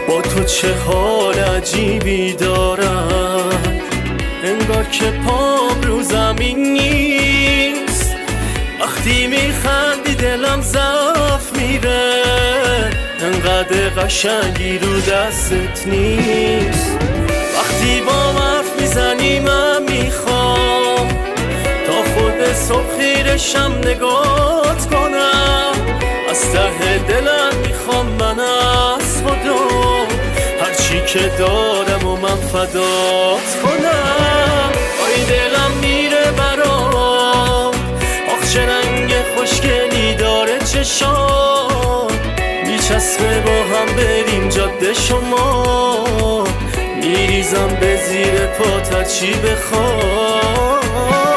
با تو چه حال عجیبی دارم، انگار که پام رو زمین نیست. وقتی میخندی دلم ضعف میره، انقدر قشنگی رو دستت نیست. وقتی با حرف میزنی من میخوام تا خود صبح خیرشم نگات کنم. از ته دلم میخوام من از خدا هرچی که دارم و من فدات کنم. آی دلم میره برام، آخ چه رنگ خوشگلی داره چشام. میچسبه با هم بریم جاده شما، میریزم به زیر پات هرچی بخوام.